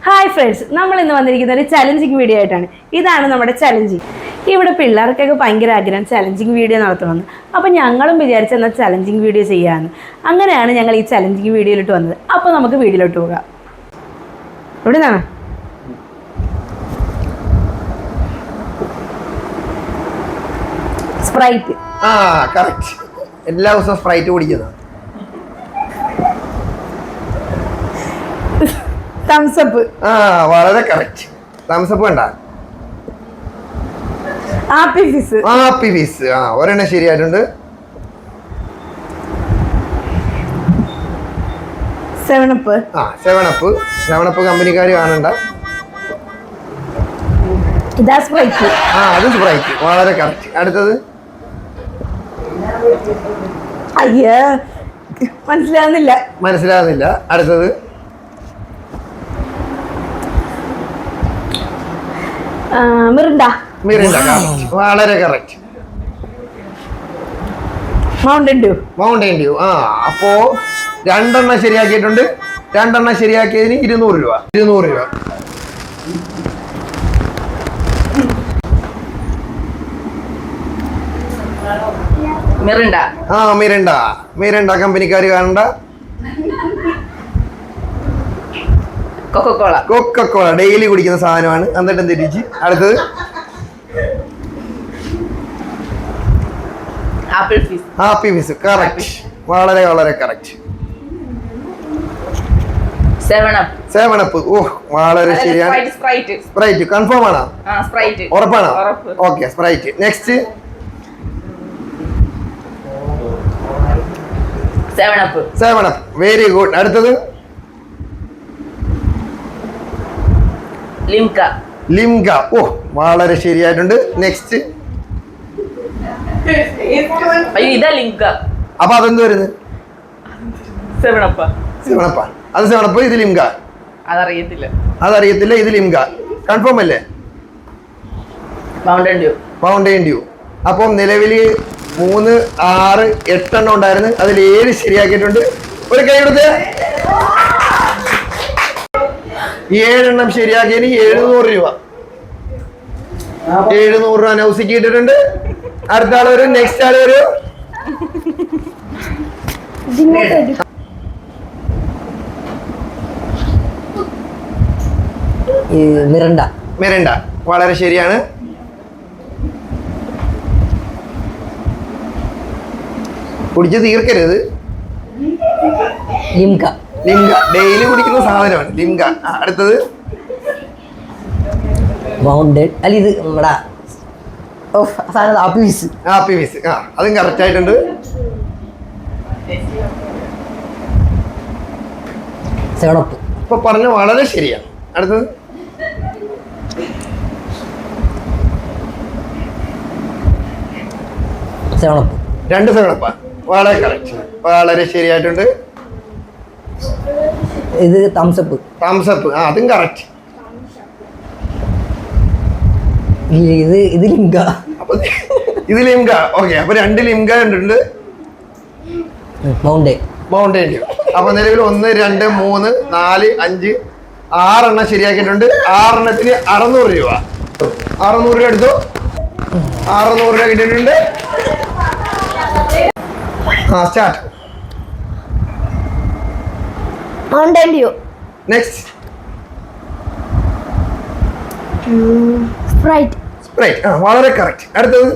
Hi friends, നമ്മൾ ഇന്ന് വന്നിരിക്കുന്ന ഒരു ചലഞ്ചിങ് വീഡിയോ ആയിട്ടാണ്. ഇതാണ് നമ്മുടെ ചലഞ്ചിങ്. ഇവിടെ പിള്ളേർക്കൊക്കെ ഭയങ്കര ആഗ്രഹം ചലഞ്ചിങ് വീഡിയോ നടത്തണമെന്ന്. അപ്പോൾ ഞങ്ങളും വിചാരിച്ചെന്നാൽ ചലഞ്ചിങ് വീഡിയോ ചെയ്യാമെന്ന്. അങ്ങനെയാണ് ഞങ്ങൾ ഈ ചലഞ്ചിങ് വീഡിയോയിലോട്ട് വന്നത്. അപ്പോൾ നമുക്ക് വീഡിയോയിലോട്ട് പോകാം. എവിടെ നിന്നാണ്? സ്പ്രൈറ്റ്. കറക്റ്റ്. എല്ലാ ദിവസവും സ്പ്രൈറ്റ് കുടിക്കുന്നത്. തംസപ്പ്. വളരെ കറക്റ്റ്. തംസപ്പ് വേണ്ട. Appy Fizz. Appy Fizz. ഒരെണ്ണം ശരിയായിട്ടുണ്ട്. സെവനപ്പ്. സെവനപ്പ്. സെവനപ്പ് കമ്പനിക്കാർ കാണണ്ട. ഇതാ സ്പ്രൈറ്റ്. അത് സ്പ്രൈറ്റ്. വളരെ കറക്റ്റ്. അടുത്തത് അയ്യോ, മനസ്സിലാവുന്നില്ല. അടുത്തത് മിറിണ്ട. വളരെ കറക്റ്റ്. Mountain Dew. അപ്പോ രണ്ടെണ്ണം ശരിയാക്കിയിട്ടുണ്ട്. രണ്ടെണ്ണം ശരിയാക്കിയതിന് 200 രൂപ. മിറിണ്ട കമ്പനിക്കാര് കാണണ്ട. കൊക്കക്കോള ഡെയിലി കുടിക്കുന്ന സാധനമാണ്. എന്നിട്ട് തിരിച്ച് അടുത്തത് ഹാപ്പി ഫിസ്. കറക്റ്റ്. വളരെ കറക്റ്റ്. സെവനപ്പ്. വളരെ ശരിയാണ്. സ്പ്രൈറ്റ്. കൺഫേം ആണോ? ഉറപ്പാണോ? Okay, sprite. Next seven up. Very good. അടുത്തത് ലിംക. വളരെ ശരിയായിട്ടുണ്ട്. നെക്സ്റ്റ്. അപ്പൊ അതെന്ത് വരുന്നത്? സെവനപ്പാ. അത് സെവനപ്പ്. ഇത് ലിംക. അതറിയത്തില്ല. ഇത് ലിംക. കൺഫേം അല്ലേ? Mountain Dew. അപ്പം നിലവില് 3, 6, 8 എണ്ണം ഉണ്ടായിരുന്നു. അതിൽ 7 ശരിയാക്കിയിട്ടുണ്ട്. ഒരു കൈ കൊടുത്ത്. 7 എണ്ണം ശരിയാക്കിയതിന് 700 രൂപ. 700 രൂപ നൗസിക്ക് ഇട്ടിട്ടുണ്ട്. അടുത്ത ആള് വരും. നെക്സ്റ്റ് ആള് വരും. മിറിണ്ട. വളരെ ശരിയാണ്. കുടിച്ച് തീർക്കരുത്. ലിംക. ഡെയിലി കുടിക്കുന്ന സാധനമാണ് ലിംക. അടുത്തത് മൗണ്ടൻ. അല്ല, ഇത് നമ്മുടെ ഹാപ്പി ഫിസ്. അതും കറക്റ്റ് ആയിട്ടുണ്ട്. സെവനപ്പ്. ഇപ്പൊ പറഞ്ഞ വളരെ ശരിയാണ്. അടുത്തത് സെവനപ്പ്. 2 സെവനപ്പാ. വളരെ കറക്റ്റ്. വളരെ ശരിയായിട്ടുണ്ട്. ഇത് തംസപ്പ്. അതും കറക്റ്റ്. ഇത് ലിംക. അപ്പൊ ഇത് ലിംക. ഓക്കെ, അപ്പൊ 2 ലിംക കണ്ടിട്ടുണ്ട്. Mountain Dew. അപ്പൊ നിലവിൽ 1, 2, 3, 4, 5, 6 എണ്ണം ശരിയാക്കിയിട്ടുണ്ട്. 6 എണ്ണത്തിന് 600 രൂപ. 600 രൂപ എടുത്തു. 600 രൂപ കിട്ടിയിട്ടുണ്ട്. Start. Mountain Dew. Next sprite. വളരെ കറക്റ്റ്. അടുത്തത്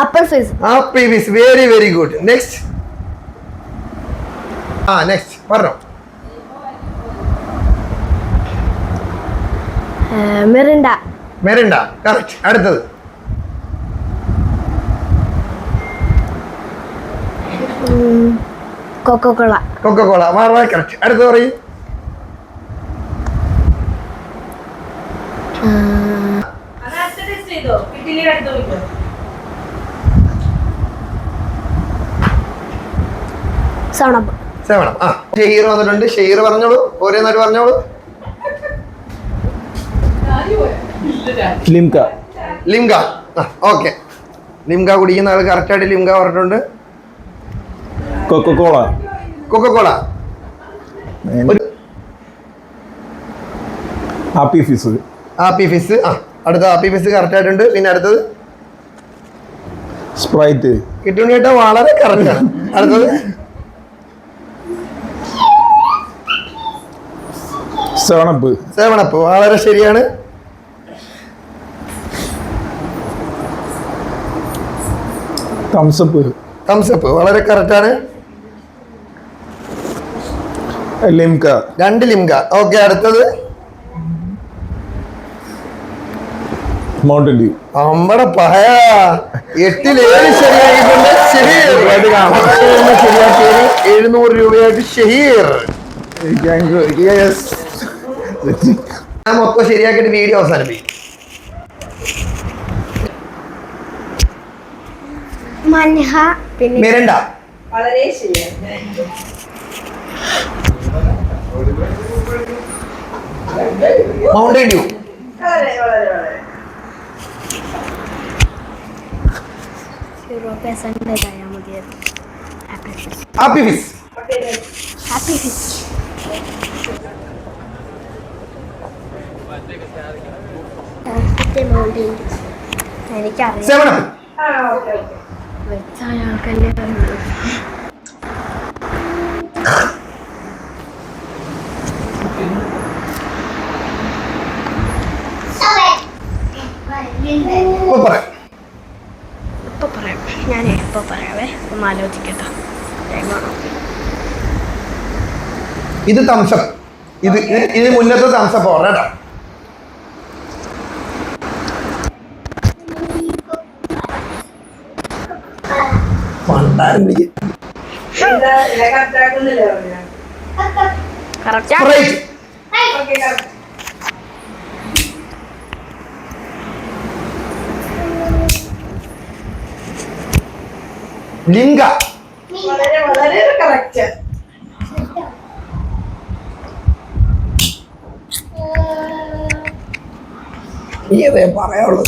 apple Fizz. Very good. Next. Next പറഞ്ഞോ. മിറിണ്ട. കറക്റ്റ്. അടുത്തത് കൊക്കക്കോള. വളരെ കറക്റ്റ്. അടുത്തത് പറയും. സെവനപ്പ്. ഷെയർ വന്നിട്ടുണ്ട്. ഷെയർ പറഞ്ഞോളൂ. ഓരോന്നായിട്ട് പറഞ്ഞോളൂ. ലിംക. ഓക്കെ, ലിംക കുടിക്കുന്ന ആൾ കറക്റ്റായിട്ട് ലിംക പറഞ്ഞിട്ടുണ്ട്. Coca Cola. Happy Fizz. Happy Fizz. അടുത്ത ഹാപ്പി ഫിസ് കറക്റ്റ് ആയിട്ടുണ്ട്. പിന്നെ അടുത്തത് സ്പ്രൈറ്റ്. കിട്ടുന്ന കേട്ടോ വളരെ കറക്റ്റ് ആണ്. അടുത്തത് സെവനപ്പ്. സെവനപ്പ് വളരെ ശരിയാണ്. തംസപ്പ്. തംസപ്പ് വളരെ കറക്റ്റ് ആണ്. ലിംക. 2 ലിംക. ഓക്കെ, അടുത്തത് മൗണ്ടൻ ഡ്യൂ. നമ്മുടെ പഹയ 8 ശരിയായിട്ടുണ്ട്. ഷഹീർ ശരിയാക്കിയതിന് 700 രൂപയായിട്ട് ഷഹീർ. ഞാൻ മൊത്തം ശരിയാക്കിയിട്ട് വീഡിയോ അവസാനിപ്പിക്കും. മിരണ്ട. വളരെ ശരിയാണ്. Mountain Dew. Happy Fizz. എനിക്കറിയാം. സെവനപ്പ്. ഇപ്പൊ പറയാം. ഞാൻ ഇപ്പൊ പറയാവേ, ഒന്ന് ആലോചിക്കട്ടോ. ഇത് തംസപ്പ്. ഇത് മുന്നത്തെ തംസപ്പ് കേട്ടോ. ലിംഗ. വളരെ കറക്റ്റ്. പറയാനുള്ളൂ.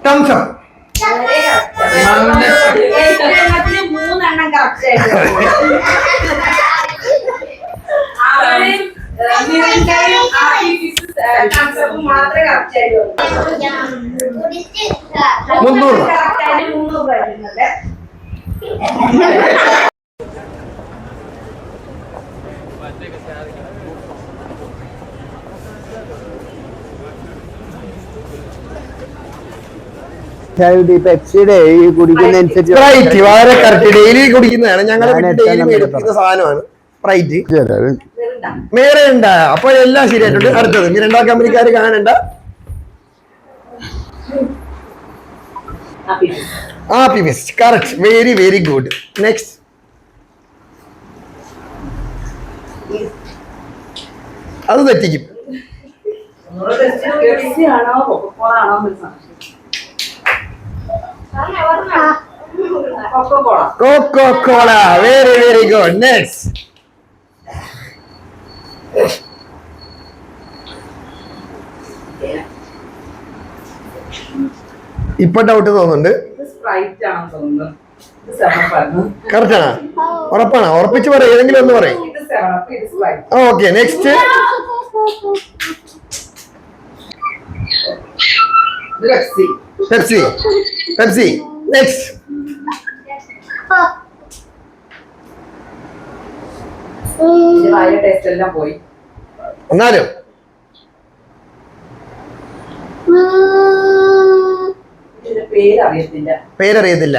തംസപ്പ്. 3 കറക്റ്റ് ആയിട്ട്. മാത്രമേ കറക്റ്റ് ആയിട്ട് 300. സ്പ്രൈറ്റ് വളരെ കറക്റ്റ്. ഡെയിലി കുടിക്കുന്നതാണ്. ഞങ്ങൾ ഡെയിലി മേടിക്കുന്ന സാധനമാണ് സ്പ്രൈറ്റ്. മിരണ്ട. അപ്പൊ എല്ലാം ശരിയായിട്ടുണ്ട്. അടുത്തത് മിരണ്ട കമ്പനിക്കാർ കാണണ്ട. Happy fizz. Correct. Very very good. Next. അത് തെറ്റിക്കും. Coca Cola. Very very good. Next. ഇപ്പൊ ഡൗട്ട് തോന്നുന്നുണ്ട്. കറക്റ്റ് ആണോ? ഉറപ്പാണോ? ഉറപ്പിച്ച് പറയും. ഏതെങ്കിലും ഒന്ന് പറയും. Okay, next. Pepsi. Pepsi. Next. എന്നാലും പേരറിയത്തില്ല.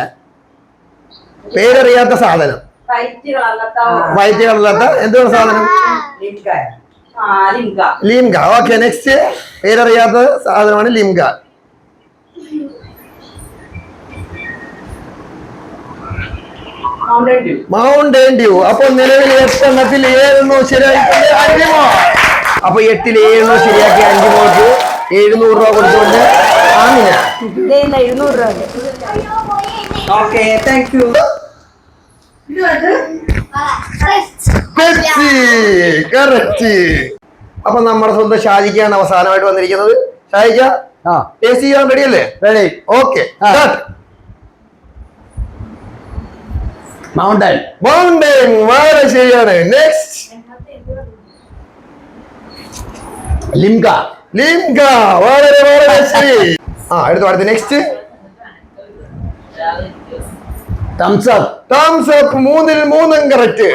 പേരറിയാത്ത സാധനം. വൈറ്റ് കളറില്ലാത്ത എന്താണ് സാധനം? ലിംഗ. Okay, next. പേരറിയാത്ത സാധനമാണ് ലിംഗ. Mountain Dew. അപ്പൊ നിലവിൽ 8 എണ്ണത്തിൽ 7 ശരിയാക്കിക്കൊണ്ട് അഞ്ചിമോ. അപ്പൊ 8 ശരിയാക്കി അഞ്ചിമോക്ക് 700 രൂപ കൊടുത്തുകൊണ്ട് ആമിന. 700 രൂപ. Okay, thank you. Pepsi. Correct. അപ്പൊ നമ്മുടെ സ്വന്തം ഷാജിക്കാണ് അവസാനമായിട്ട് വന്നിരിക്കുന്നത്. ഷാജിക്ക, ടേസ്റ്റ് ചെയ്യാൻ റെഡി അല്ലേ? റെഡി. ഓക്കെ. മൗണ്ടൻ മൗണ്ടൻ വളരെ ശരിയാണ്. നെക്സ്റ്റ് ലിംക ലിംക വളരെ വളരെ ശരി. അടുത്ത നെക്സ്റ്റ് തംസപ്പ് തംസ് അപ്പ് 3-ൽ 3 കറക്റ്റ്.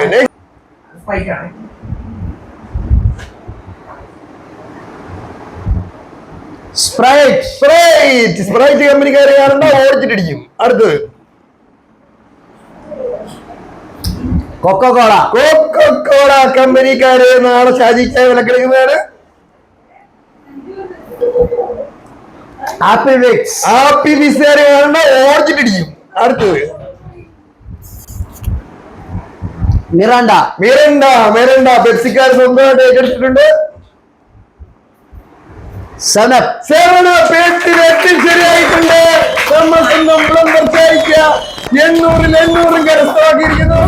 സ്പ്രൈറ്റ് സ്പ്രൈറ്റ് സ്പ്രൈറ്റ് കമ്പനിക്കാരെ കാണണ്ട ഓടിച്ചിട്ടിരിക്കും. അടുത്തത് കൊക്കോകോള കോക്കോകോള കമ്പനിക്കാരെ നാളെ ഷാജിക്കായി വിലക്കെടുക്കുന്നതാണ്. ആപ്പിൾ വിക്സ് ആപ്പി ബിസാരെ കാണണ്ട ഓടിച്ചിട്ടിരിക്കും. അടുത്തത് മിറാണ്ട മിറണ്ട മിറണ്ട പെപ്സിക്കാർ സ്വന്തമായിട്ട് ഏറ്റെടുത്തിട്ടുണ്ട്. സെവനപ്പ് ശരിയായിട്ടുണ്ട്. നമ്മൾ സ്വന്തം ബ്ലണ്ടർ ചായക്ക 800-ൽ 800 കരസ്ഥമാക്കിയിരിക്കുന്നു.